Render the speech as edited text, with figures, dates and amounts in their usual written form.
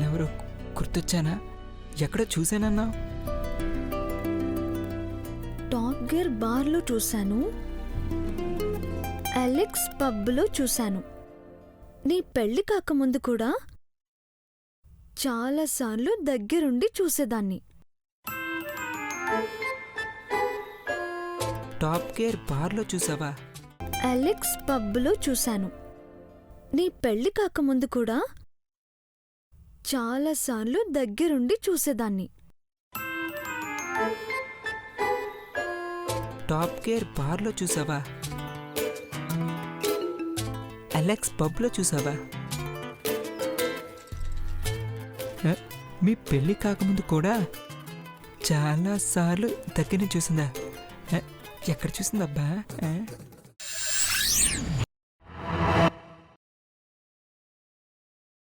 నేనెవరో గుర్తొచ్చానా? ఎక్కడో చూశానన్నా? Top gear బార్లో చూశాను, అలెక్స్ పబ్లో చూశాను. నీ పెళ్లి కాకముందు కూడా చాలాసార్లు దగ్గరుండి చూసేదాన్ని. టాప్ గేర్ బార్లో చూసావా? అలెక్స్ పబ్లో చూశాను. నీ పెళ్లి కాకముందు కూడా చాలాసార్లు దగ్గరుండి చూసేదాన్ని. టాప్ గేర్ బార్లో చూసావా? అలెక్స్ పబ్లో చూసావా? మీ పెళ్ళి కాకముందు కూడా చాలాసార్లు దగ్గర చూసిందా? ఎక్కడ చూసిందబ్బా?